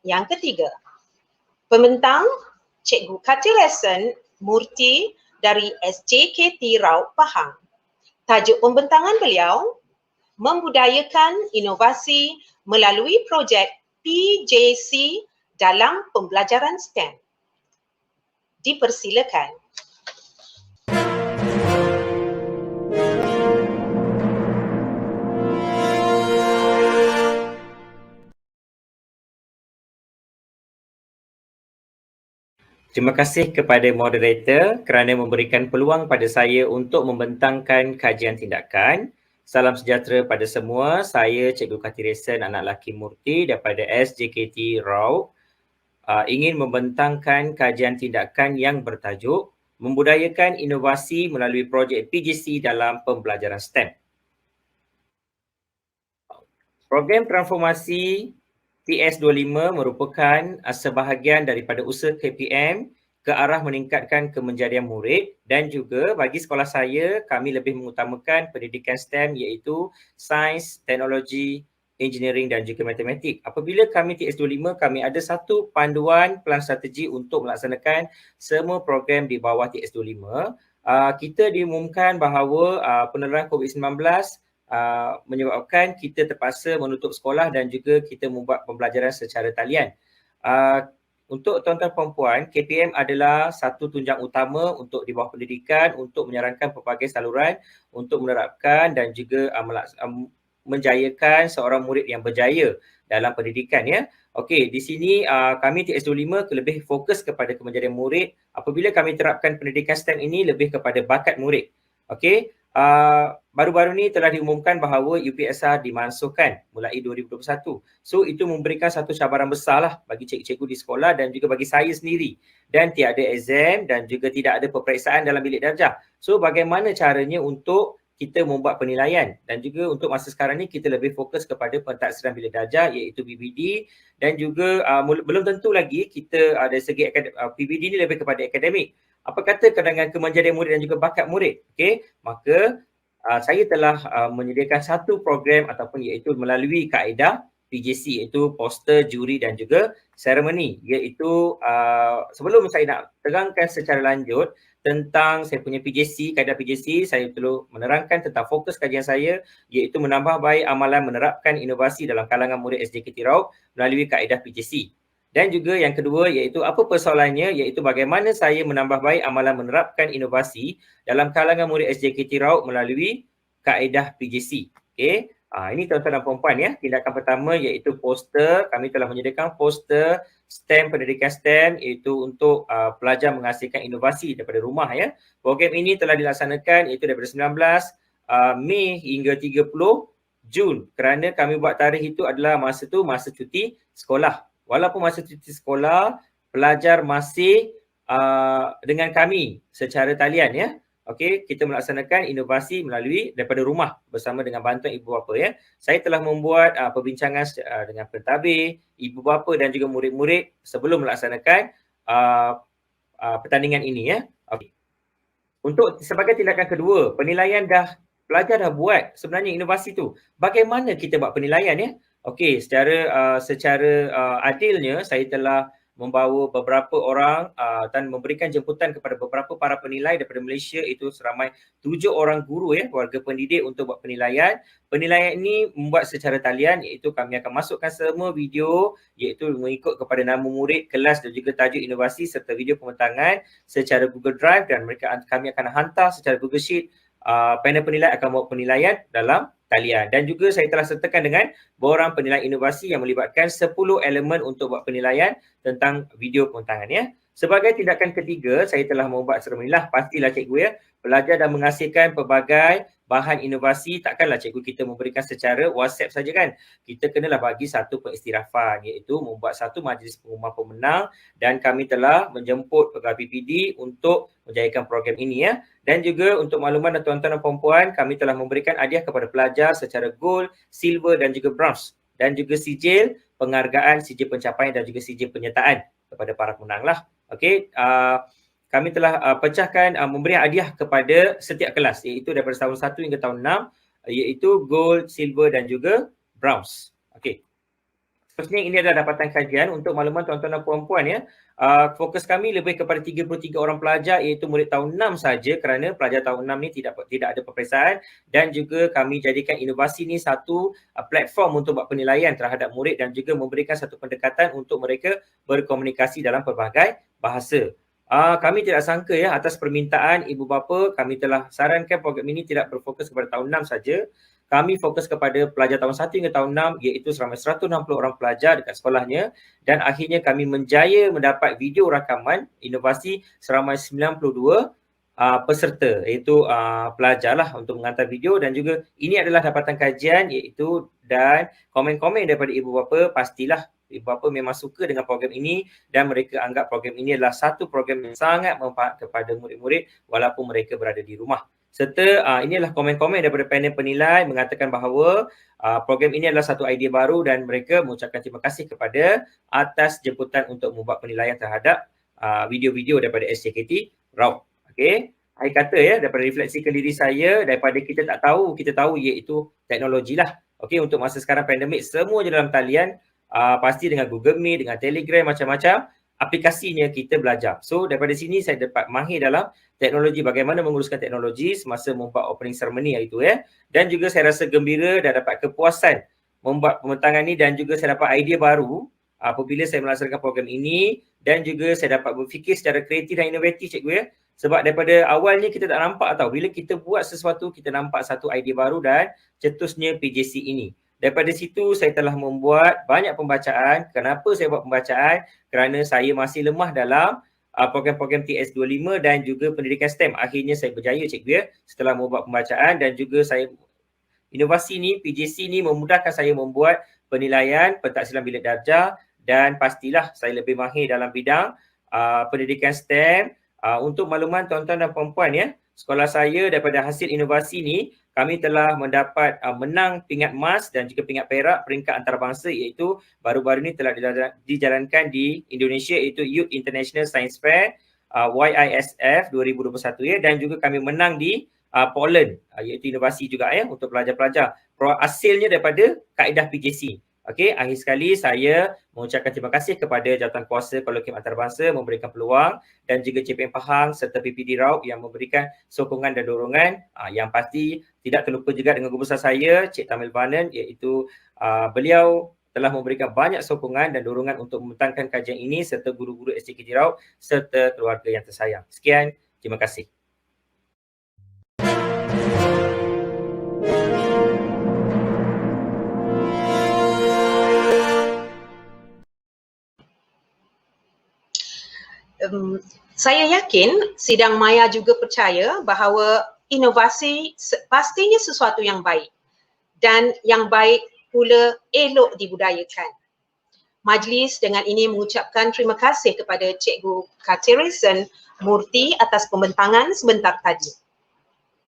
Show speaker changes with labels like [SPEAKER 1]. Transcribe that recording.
[SPEAKER 1] Yang ketiga, pembentang Cikgu Kartirasan Murti dari SJKT Raut Pahang. Tajuk pembentangan beliau, membudayakan inovasi melalui projek PJC dalam pembelajaran STEM. Dipersilakan.
[SPEAKER 2] Terima kasih kepada moderator kerana memberikan peluang pada saya untuk membentangkan kajian tindakan. Salam sejahtera pada semua. Saya Cikgu Kartirasan Anak Laki Murti daripada SJKT Raut. Ingin membentangkan kajian tindakan yang bertajuk membudayakan inovasi melalui projek PJC dalam pembelajaran STEM. Program transformasi TS25 merupakan sebahagian daripada usaha KPM ke arah meningkatkan kemenjadian murid, dan juga bagi sekolah saya, kami lebih mengutamakan pendidikan STEM iaitu sains, teknologi, engineering dan juga matematik. Apabila kami TS25, kami ada satu panduan pelan strategi untuk melaksanakan semua program di bawah TS25. Kita diumumkan bahawa penularan COVID-19 menyebabkan kita terpaksa menutup sekolah dan juga kita membuat pembelajaran secara talian. Untuk tuan-tuan perempuan, KPM adalah satu tunjang utama untuk di bawah pendidikan untuk menyarankan pelbagai saluran untuk menerapkan dan juga menjayakan seorang murid yang berjaya dalam pendidikan, ya. Okey, di sini kami TS25 lebih fokus kepada kemenjadian murid. Apabila kami terapkan pendidikan STEM ini lebih kepada bakat murid. Okey, baru-baru ni telah diumumkan bahawa UPSR dimansuhkan mulai 2021. So itu memberikan satu cabaran besar lah bagi cikgu-cikgu di sekolah dan juga bagi saya sendiri. Dan tiada exam dan juga tidak ada peperiksaan dalam bilik darjah. So bagaimana caranya untuk kita membuat penilaian, dan juga untuk masa sekarang ni kita lebih fokus kepada pentaksiran bilik darjah iaitu PBD, dan juga belum tentu lagi kita dari segi PBD ni lebih kepada akademik. Apa kata dengan kemenjadian murid dan juga bakat murid? Okey, maka saya telah menyediakan satu program ataupun iaitu melalui kaedah PJC, iaitu poster, juri dan juga seremoni, iaitu sebelum saya nak terangkan secara lanjut tentang saya punya PJC, kaedah PJC, saya perlu menerangkan tentang fokus kajian saya iaitu menambah baik amalan menerapkan inovasi dalam kalangan murid SJKT Raut melalui kaedah PJC. Dan juga yang kedua iaitu apa persoalannya, iaitu bagaimana saya menambah baik amalan menerapkan inovasi dalam kalangan murid SJKT Raut melalui kaedah PJC. Okey, ini tuan-tuan dan puan-puan, ya. Tindakan pertama iaitu poster. Kami telah menyediakan poster STEM, pendidikan STEM, iaitu untuk pelajar menghasilkan inovasi daripada rumah, ya. Program ini telah dilaksanakan iaitu daripada 19 Mei hingga 30 Jun, kerana kami buat tarikh itu adalah masa cuti sekolah. Walaupun masa cuti sekolah, pelajar masih dengan kami secara talian, ya. Okey, kita melaksanakan inovasi melalui daripada rumah bersama dengan bantuan ibu bapa, ya. Saya telah membuat perbincangan dengan pentadbir, ibu bapa dan juga murid-murid sebelum melaksanakan pertandingan ini, ya. Okey. Untuk sebagai tindakan kedua, penilaian pelajar dah buat sebenarnya inovasi tu. Bagaimana kita buat penilaian, ya? Okey, secara adilnya saya telah membawa beberapa orang dan memberikan jemputan kepada beberapa para penilai daripada Malaysia, itu seramai 7 orang guru, ya, warga pendidik untuk buat penilaian. Penilaian ini membuat secara talian, iaitu kami akan masukkan semua video iaitu mengikut kepada nama murid, kelas dan juga tajuk inovasi serta video pembentangan secara Google Drive, dan kami akan hantar secara Google Sheet. Panel penilai akan buat penilaian dalam talian, dan juga saya telah sertakan dengan borang penilai inovasi yang melibatkan 10 elemen untuk buat penilaian tentang video pembentangan, ya. Sebagai tindakan ketiga, saya telah membuat seremoni lah. Pastilah cikgu, ya, pelajar dah menghasilkan pelbagai bahan inovasi, takkanlah cikgu kita memberikan secara WhatsApp saja, kan. Kita kenalah bagi satu pengistirafan, iaitu membuat satu majlis pengumuman pemenang, dan kami telah menjemput pegawai PPD untuk menjayakan program ini, ya. Dan juga untuk makluman tuan-tuan dan puan-puan, kami telah memberikan hadiah kepada pelajar secara gold, silver dan juga bronze, dan juga sijil penghargaan, sijil pencapaian dan juga sijil penyertaan kepada para pemenang lah. Okey, kami telah pecahkan memberi hadiah kepada setiap kelas, iaitu daripada tahun 1 hingga tahun 6, iaitu gold, silver dan juga bronze. Okey. Seterusnya ini adalah dapatan kajian untuk makluman tuan-tuan dan puan-puan ya. Fokus kami lebih kepada 33 orang pelajar iaitu murid tahun 6 saja kerana pelajar tahun 6 ni tidak ada peperiksaan, dan juga kami jadikan inovasi ni satu platform untuk buat penilaian terhadap murid dan juga memberikan satu pendekatan untuk mereka berkomunikasi dalam pelbagai bahasa. Kami tidak sangka ya, atas permintaan ibu bapa, kami telah sarankan program ini tidak berfokus kepada tahun 6 saja. Kami fokus kepada pelajar tahun 1 hingga tahun 6 iaitu seramai 160 orang pelajar dekat sekolahnya, dan akhirnya kami menjaya mendapat video rakaman inovasi seramai 92 peserta iaitu pelajarlah untuk menghantar video, dan juga ini adalah dapatan kajian iaitu, dan komen-komen daripada ibu bapa pastilah ibu bapa memang suka dengan program ini dan mereka anggap program ini adalah satu program yang sangat bermanfaat kepada murid-murid walaupun mereka berada di rumah. Serta inilah komen-komen daripada panel penilai mengatakan bahawa program ini adalah satu idea baru dan mereka mengucapkan terima kasih kepada atas jemputan untuk membuat penilaian terhadap video-video daripada SJKT Raup. Okey, saya kata ya, daripada refleksikan diri saya, daripada kita tak tahu, kita tahu iaitu teknologi lah. Okey, untuk masa sekarang pandemik semua je dalam talian, pasti dengan Google Meet, dengan Telegram, macam-macam aplikasinya kita belajar. So daripada sini saya dapat mahir dalam teknologi, bagaimana menguruskan teknologi semasa membuat opening ceremony hari itu ya. Dan juga saya rasa gembira dan dapat kepuasan membuat pembentangan ni, dan juga saya dapat idea baru apabila saya melaksanakan program ini, dan juga saya dapat berfikir secara kreatif dan inovatif cikgu ya. Sebab daripada awalnya kita tak nampak tahu, bila kita buat sesuatu kita nampak satu idea baru dan cetusnya PJC ini. Daripada situ saya telah membuat banyak pembacaan. Kenapa saya buat pembacaan? Kerana saya masih lemah dalam program-program TS25 dan juga pendidikan STEM. Akhirnya saya berjaya cikgu ya, setelah membuat pembacaan, dan juga saya inovasi ni, PJC ni memudahkan saya membuat penilaian pentaksilan bilik darjah, dan pastilah saya lebih mahir dalam bidang pendidikan STEM. Untuk makluman tuan-tuan dan puan-puan ya, sekolah saya daripada hasil inovasi ni, kami telah mendapat menang pingat emas dan juga pingat perak peringkat antarabangsa, iaitu baru-baru ni telah dijalankan di Indonesia, iaitu Youth International Science Fair YISF 2021 ya, dan juga kami menang di Poland, iaitu inovasi juga ya untuk pelajar-pelajar. Hasilnya daripada kaedah PJC. Okey, akhir sekali saya mengucapkan terima kasih kepada Jawatankuasa Kolokvium Antarabangsa memberikan peluang, dan juga CPM Pahang serta PPD Raup yang memberikan sokongan dan dorongan. Yang pasti tidak terlupa juga dengan guru besar saya, Cik Tamil Vanan, iaitu beliau telah memberikan banyak sokongan dan dorongan untuk membentangkan kajian ini, serta guru-guru SJKT Raup serta keluarga yang tersayang. Sekian, terima kasih.
[SPEAKER 1] Saya yakin sidang maya juga percaya bahawa inovasi pastinya sesuatu yang baik, dan yang baik pula elok dibudayakan. Majlis dengan ini mengucapkan terima kasih kepada Cikgu Katirison Murty atas pembentangan sebentar tadi.